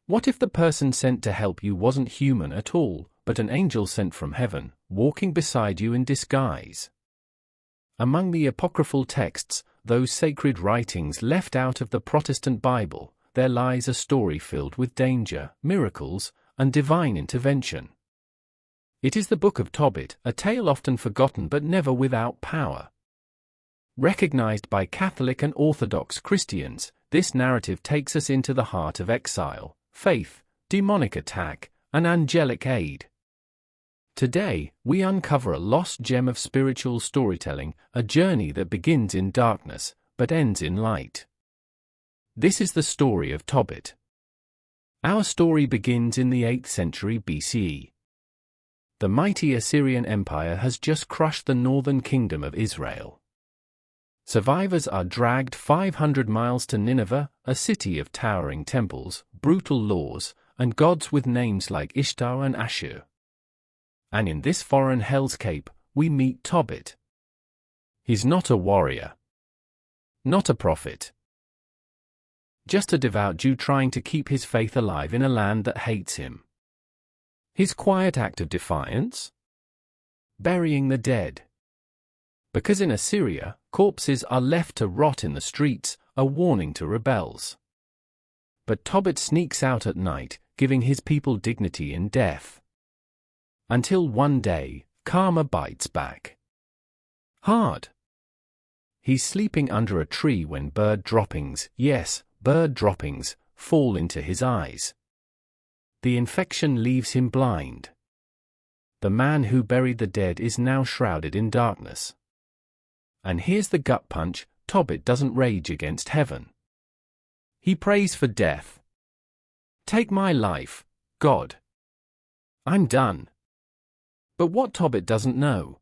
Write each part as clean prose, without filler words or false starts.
What if the person sent to help you wasn't human at all, but an angel sent from heaven, walking beside you in disguise? Among the apocryphal texts, those sacred writings left out of the Protestant Bible, there lies a story filled with danger, miracles, and divine intervention. It is the Book of Tobit, a tale often forgotten but never without power. Recognized by Catholic and Orthodox Christians, this narrative takes us into the heart of exile, faith, demonic attack, and angelic aid. Today, we uncover a lost gem of spiritual storytelling, a journey that begins in darkness, but ends in light. This is the story of Tobit. Our story begins in the 8th century BCE. The mighty Assyrian Empire has just crushed the northern kingdom of Israel. Survivors are dragged 500 miles to Nineveh, a city of towering temples, brutal laws, and gods with names like Ishtar and Ashur. And in this foreign hellscape, we meet Tobit. He's not a warrior. Not a prophet. Just a devout Jew trying to keep his faith alive in a land that hates him. His quiet act of defiance? Burying the dead. Because in Assyria, corpses are left to rot in the streets, a warning to rebels. But Tobit sneaks out at night, giving his people dignity in death. Until one day, karma bites back. Hard. He's sleeping under a tree when bird droppings, yes, bird droppings, fall into his eyes. The infection leaves him blind. The man who buried the dead is now shrouded in darkness. And here's the gut punch: Tobit doesn't rage against heaven. He prays for death. Take my life, God. I'm done. But what Tobit doesn't know: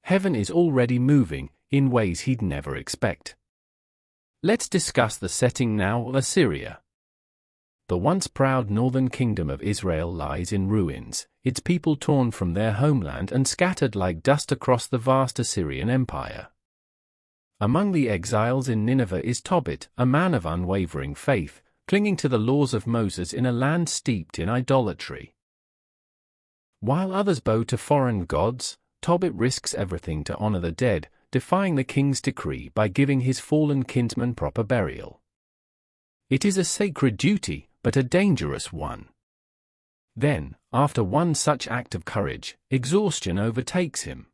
heaven is already moving, in ways he'd never expect. Let's discuss the setting now. Assyria. The once proud northern kingdom of Israel lies in ruins, its people torn from their homeland and scattered like dust across the vast Assyrian Empire. Among the exiles in Nineveh is Tobit, a man of unwavering faith, clinging to the laws of Moses in a land steeped in idolatry. While others bow to foreign gods, Tobit risks everything to honor the dead, defying the king's decree by giving his fallen kinsman proper burial. It is a sacred duty, but a dangerous one. Then, after one such act of courage, exhaustion overtakes him.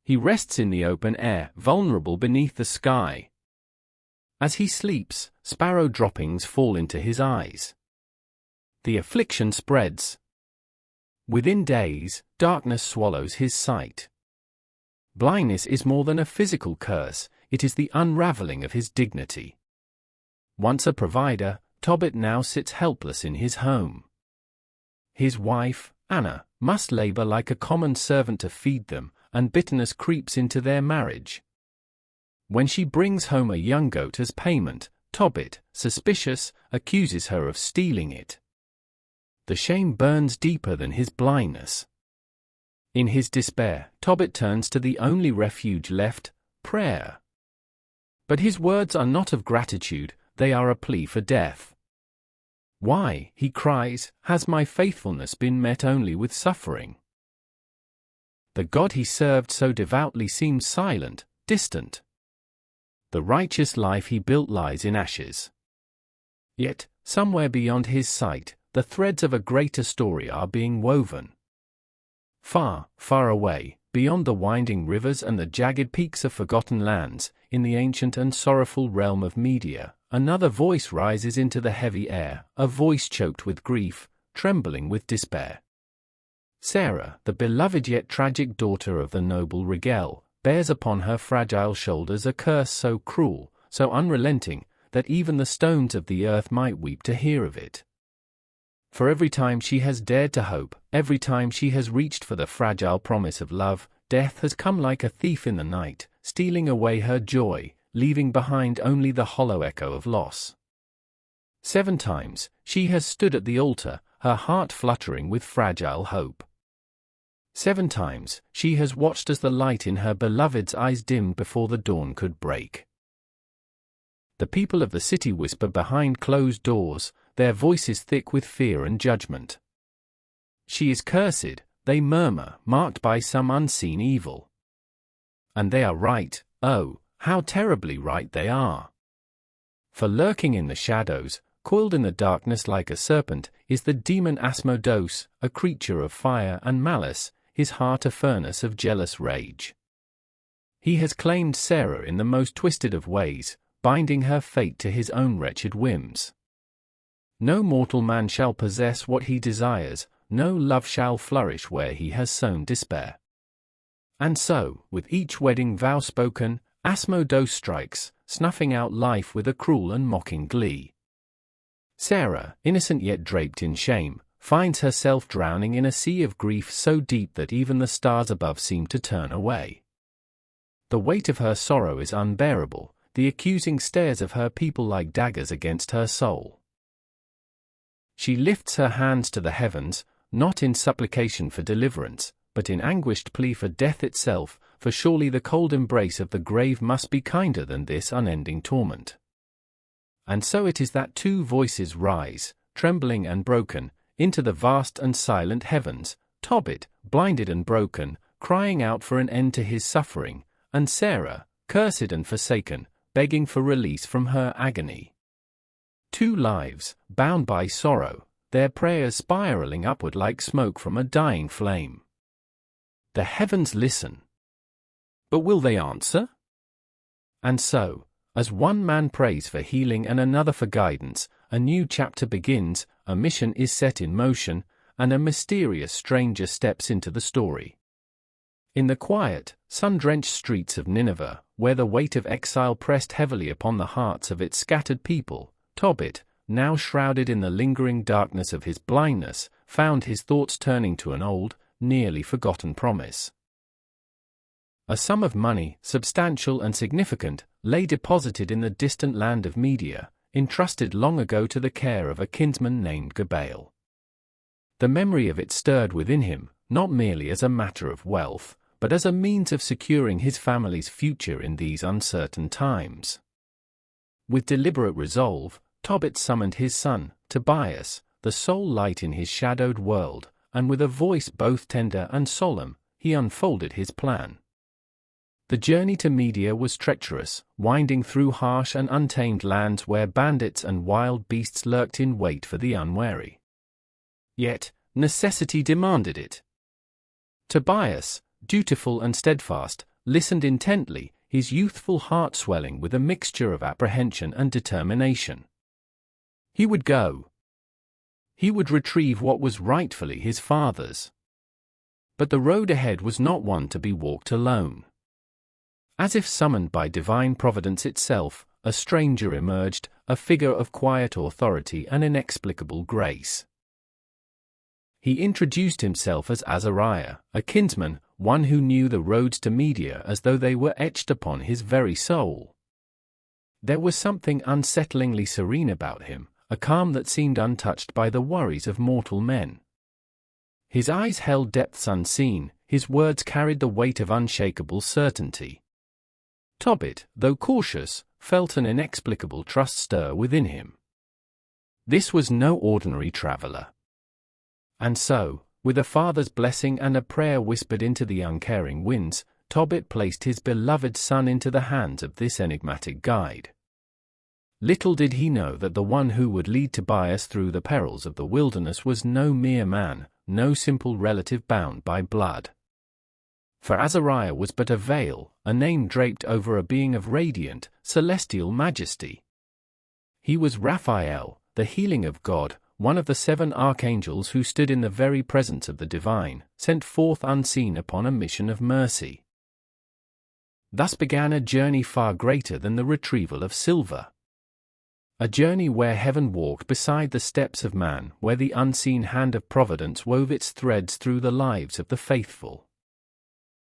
He rests in the open air, vulnerable beneath the sky. As he sleeps, sparrow droppings fall into his eyes. The affliction spreads. Within days, darkness swallows his sight. Blindness is more than a physical curse, it is the unraveling of his dignity. Once a provider, Tobit now sits helpless in his home. His wife, Anna, must labor like a common servant to feed them, and bitterness creeps into their marriage. When she brings home a young goat as payment, Tobit, suspicious, accuses her of stealing it. The shame burns deeper than his blindness. In his despair, Tobit turns to the only refuge left: prayer. But his words are not of gratitude, they are a plea for death. Why, he cries, has my faithfulness been met only with suffering? The God he served so devoutly seems silent, distant. The righteous life he built lies in ashes. Yet, somewhere beyond his sight, the threads of a greater story are being woven. Far, far away, beyond the winding rivers and the jagged peaks of forgotten lands, in the ancient and sorrowful realm of Media, another voice rises into the heavy air, a voice choked with grief, trembling with despair. Sarah, the beloved yet tragic daughter of the noble Regel, bears upon her fragile shoulders a curse so cruel, so unrelenting, that even the stones of the earth might weep to hear of it. For every time she has dared to hope, every time she has reached for the fragile promise of love, death has come like a thief in the night, stealing away her joy, leaving behind only the hollow echo of loss. 7 times, she has stood at the altar, her heart fluttering with fragile hope. 7 times, she has watched as the light in her beloved's eyes dimmed before the dawn could break. The people of the city whisper behind closed doors, their voices thick with fear and judgment. She is cursed, they murmur, marked by some unseen evil. And they are right, oh, how terribly right they are. For lurking in the shadows, coiled in the darkness like a serpent, is the demon Asmodeus, a creature of fire and malice, his heart a furnace of jealous rage. He has claimed Sarah in the most twisted of ways, binding her fate to his own wretched whims. No mortal man shall possess what he desires, no love shall flourish where he has sown despair. And so, with each wedding vow spoken, Asmodeus strikes, snuffing out life with a cruel and mocking glee. Sarah, innocent yet draped in shame, finds herself drowning in a sea of grief so deep that even the stars above seem to turn away. The weight of her sorrow is unbearable, the accusing stares of her people like daggers against her soul. She lifts her hands to the heavens, not in supplication for deliverance, but in anguished plea for death itself, for surely the cold embrace of the grave must be kinder than this unending torment. And so it is that two voices rise, trembling and broken, into the vast and silent heavens, Tobit, blinded and broken, crying out for an end to his suffering, and Sarah, cursed and forsaken, begging for release from her agony. Two lives, bound by sorrow, their prayers spiraling upward like smoke from a dying flame. The heavens listen. But will they answer? And so, as one man prays for healing and another for guidance, a new chapter begins, a mission is set in motion, and a mysterious stranger steps into the story. In the quiet, sun-drenched streets of Nineveh, where the weight of exile pressed heavily upon the hearts of its scattered people, Tobit, now shrouded in the lingering darkness of his blindness, found his thoughts turning to an old, nearly forgotten promise. A sum of money, substantial and significant, lay deposited in the distant land of Media, entrusted long ago to the care of a kinsman named Gabail. The memory of it stirred within him, not merely as a matter of wealth, but as a means of securing his family's future in these uncertain times. With deliberate resolve, Tobit summoned his son, Tobias, the sole light in his shadowed world, and with a voice both tender and solemn, he unfolded his plan. The journey to Media was treacherous, winding through harsh and untamed lands where bandits and wild beasts lurked in wait for the unwary. Yet, necessity demanded it. Tobias, dutiful and steadfast, listened intently, his youthful heart swelling with a mixture of apprehension and determination. He would go. He would retrieve what was rightfully his father's. But the road ahead was not one to be walked alone. As if summoned by divine providence itself, a stranger emerged, a figure of quiet authority and inexplicable grace. He introduced himself as Azariah, a kinsman, one who knew the roads to Media as though they were etched upon his very soul. There was something unsettlingly serene about him, a calm that seemed untouched by the worries of mortal men. His eyes held depths unseen, his words carried the weight of unshakable certainty. Tobit, though cautious, felt an inexplicable trust stir within him. This was no ordinary traveler. And so, with a father's blessing and a prayer whispered into the uncaring winds, Tobit placed his beloved son into the hands of this enigmatic guide. Little did he know that the one who would lead Tobias through the perils of the wilderness was no mere man, no simple relative bound by blood. For Azariah was but a veil, a name draped over a being of radiant, celestial majesty. He was Raphael, the healing of God, one of the 7 archangels who stood in the very presence of the divine, sent forth unseen upon a mission of mercy. Thus began a journey far greater than the retrieval of silver. A journey where heaven walked beside the steps of man, where the unseen hand of providence wove its threads through the lives of the faithful.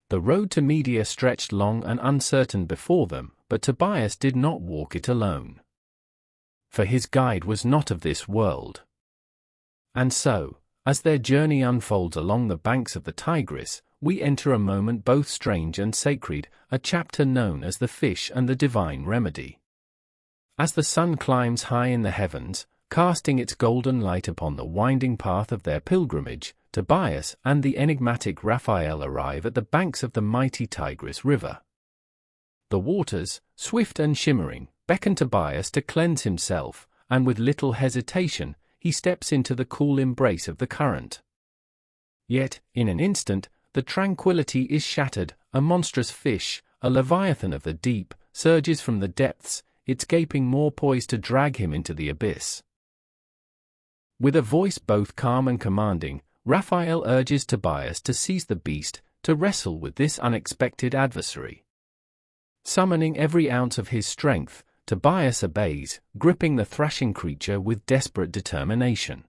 The road to Media stretched long and uncertain before them, but Tobias did not walk it alone. For his guide was not of this world. And so, as their journey unfolds along the banks of the Tigris, we enter a moment both strange and sacred, a chapter known as the Fish and the Divine Remedy. As the sun climbs high in the heavens, casting its golden light upon the winding path of their pilgrimage. Tobias and the enigmatic Raphael arrive at the banks of the mighty Tigris River. The waters, swift and shimmering, beckon Tobias to cleanse himself, and with little hesitation, he steps into the cool embrace of the current. Yet, in an instant, the tranquility is shattered. A monstrous fish, a leviathan of the deep, surges from the depths, its gaping maw poised to drag him into the abyss. With a voice both calm and commanding, Raphael urges Tobias to seize the beast, to wrestle with this unexpected adversary. Summoning every ounce of his strength, Tobias obeys, gripping the thrashing creature with desperate determination.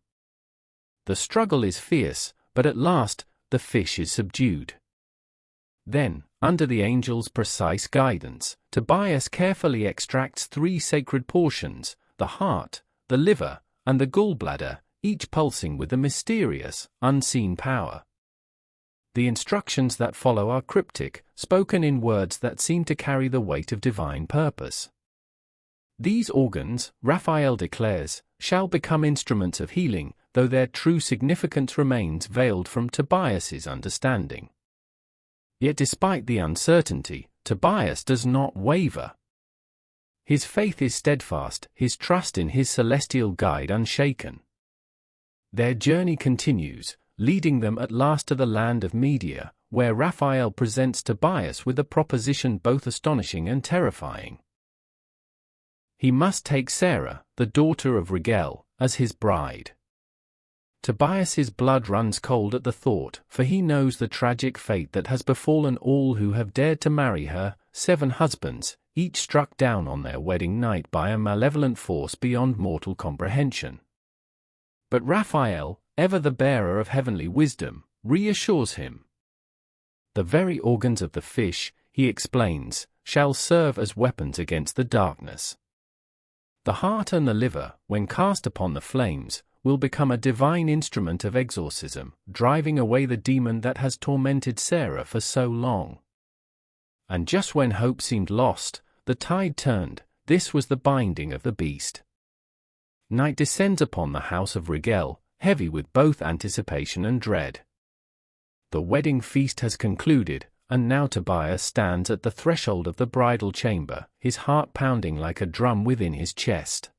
The struggle is fierce, but at last, the fish is subdued. Then, under the angel's precise guidance, Tobias carefully extracts 3 sacred portions, the heart, the liver, and the gallbladder, each pulsing with a mysterious, unseen power. The instructions that follow are cryptic, spoken in words that seem to carry the weight of divine purpose. These organs, Raphael declares, shall become instruments of healing, though their true significance remains veiled from Tobias's understanding. Yet despite the uncertainty, Tobias does not waver. His faith is steadfast, his trust in his celestial guide unshaken. Their journey continues, leading them at last to the land of Media, where Raphael presents Tobias with a proposition both astonishing and terrifying. He must take Sarah, the daughter of Rigel, as his bride. Tobias's blood runs cold at the thought, for he knows the tragic fate that has befallen all who have dared to marry her, 7 husbands, each struck down on their wedding night by a malevolent force beyond mortal comprehension. But Raphael, ever the bearer of heavenly wisdom, reassures him. The very organs of the fish, he explains, shall serve as weapons against the darkness. The heart and the liver, when cast upon the flames, will become a divine instrument of exorcism, driving away the demon that has tormented Sarah for so long. And just when hope seemed lost, the tide turned. This was the binding of the beast. Night descends upon the house of Rigel, heavy with both anticipation and dread. The wedding feast has concluded, and now Tobias stands at the threshold of the bridal chamber, his heart pounding like a drum within his chest.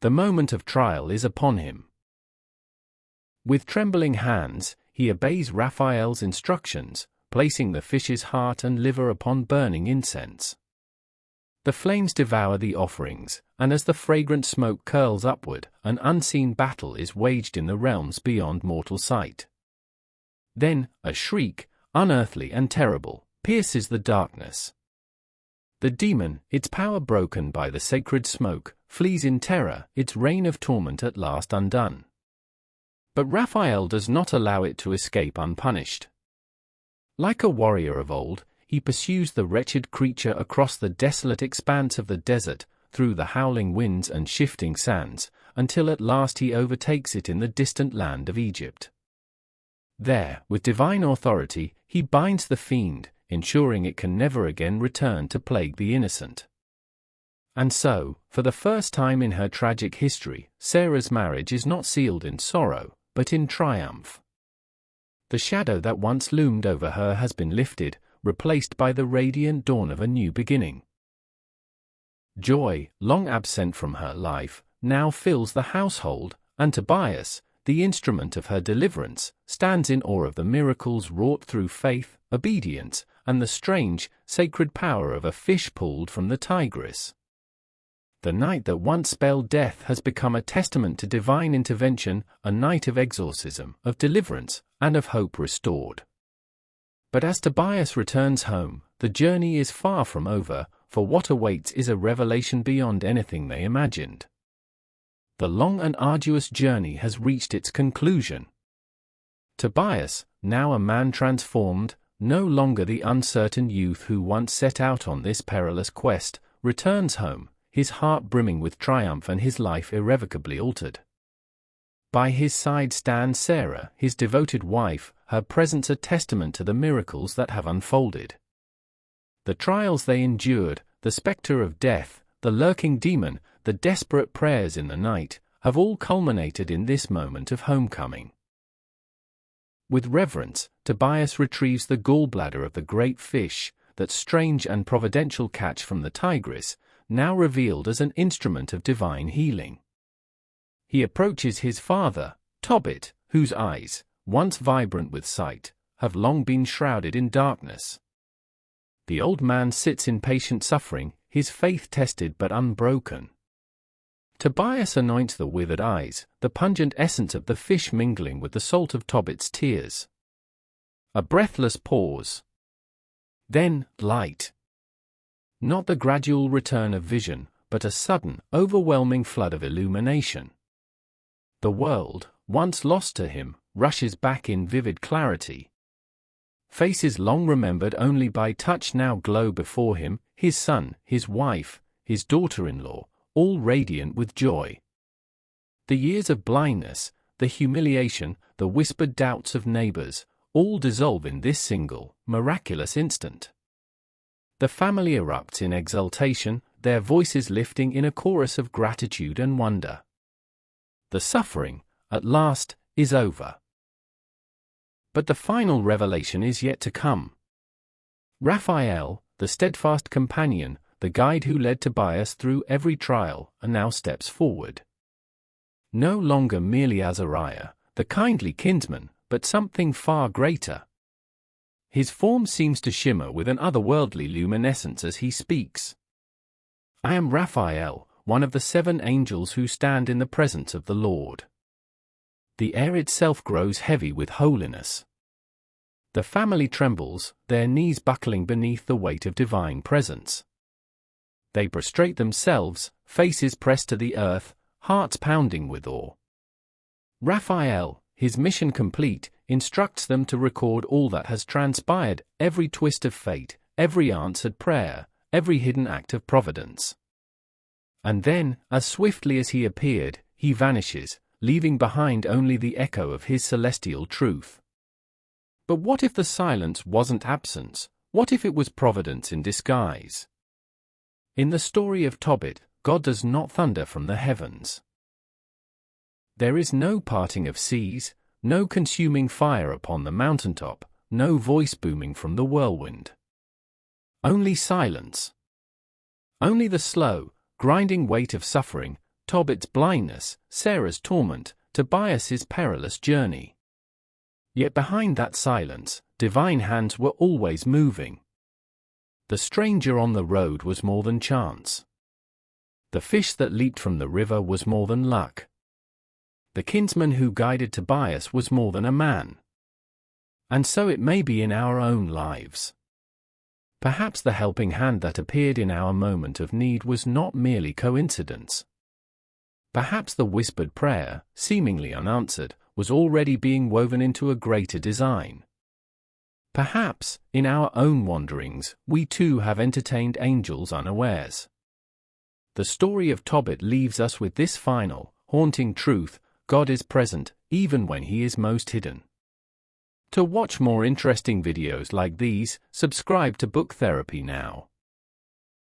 The moment of trial is upon him. With trembling hands, he obeys Raphael's instructions, placing the fish's heart and liver upon burning incense. The flames devour the offerings, and as the fragrant smoke curls upward, an unseen battle is waged in the realms beyond mortal sight. Then, a shriek, unearthly and terrible, pierces the darkness. The demon, its power broken by the sacred smoke, flees in terror, its reign of torment at last undone. But Raphael does not allow it to escape unpunished. Like a warrior of old, he pursues the wretched creature across the desolate expanse of the desert, through the howling winds and shifting sands, until at last he overtakes it in the distant land of Egypt. There, with divine authority, he binds the fiend, ensuring it can never again return to plague the innocent. And so, for the first time in her tragic history, Sarah's marriage is not sealed in sorrow, but in triumph. The shadow that once loomed over her has been lifted, replaced by the radiant dawn of a new beginning. Joy, long absent from her life, now fills the household, and Tobias, the instrument of her deliverance, stands in awe of the miracles wrought through faith, obedience, and the strange, sacred power of a fish pulled from the Tigris. The night that once spelled death has become a testament to divine intervention, a night of exorcism, of deliverance, and of hope restored. But as Tobias returns home, the journey is far from over, for what awaits is a revelation beyond anything they imagined. The long and arduous journey has reached its conclusion. Tobias, now a man transformed, no longer the uncertain youth who once set out on this perilous quest, returns home, his heart brimming with triumph and his life irrevocably altered. By his side stands Sarah, his devoted wife, her presence a testament to the miracles that have unfolded. The trials they endured, the spectre of death, the lurking demon, the desperate prayers in the night, have all culminated in this moment of homecoming. With reverence, Tobias retrieves the gallbladder of the great fish, that strange and providential catch from the Tigris, now revealed as an instrument of divine healing. He approaches his father, Tobit, whose eyes, once vibrant with sight, have long been shrouded in darkness. The old man sits in patient suffering, his faith tested but unbroken. Tobias anoints the withered eyes, the pungent essence of the fish mingling with the salt of Tobit's tears. A breathless pause. Then, light. Not the gradual return of vision, but a sudden, overwhelming flood of illumination. The world, once lost to him, rushes back in vivid clarity. Faces long remembered only by touch now glow before him, his son, his wife, his daughter-in-law, all radiant with joy. The years of blindness, the humiliation, the whispered doubts of neighbors, all dissolve in this single, miraculous instant. The family erupts in exultation, their voices lifting in a chorus of gratitude and wonder. The suffering, at last, is over. But the final revelation is yet to come. Raphael, the steadfast companion, the guide who led Tobias through every trial, now steps forward. No longer merely Azariah, the kindly kinsman, but something far greater. His form seems to shimmer with an otherworldly luminescence as he speaks. I am Raphael, one of the 7 angels who stand in the presence of the Lord. The air itself grows heavy with holiness. The family trembles, their knees buckling beneath the weight of divine presence. They prostrate themselves, faces pressed to the earth, hearts pounding with awe. Raphael, his mission complete, instructs them to record all that has transpired, every twist of fate, every answered prayer, every hidden act of providence. And then, as swiftly as he appeared, he vanishes, leaving behind only the echo of his celestial truth. But what if the silence wasn't absence? What if it was providence in disguise? In the story of Tobit, God does not thunder from the heavens. There is no parting of seas, no consuming fire upon the mountaintop, no voice booming from the whirlwind. Only silence. Only the slow, grinding weight of suffering, Tobit's blindness, Sarah's torment, Tobias's perilous journey. Yet behind that silence, divine hands were always moving. The stranger on the road was more than chance. The fish that leaped from the river was more than luck. The kinsman who guided Tobias was more than a man. And so it may be in our own lives. Perhaps the helping hand that appeared in our moment of need was not merely coincidence. Perhaps the whispered prayer, seemingly unanswered, was already being woven into a greater design. Perhaps, in our own wanderings, we too have entertained angels unawares. The story of Tobit leaves us with this final, haunting truth: God is present, even when He is most hidden. To watch more interesting videos like these, subscribe to Book Therapy now.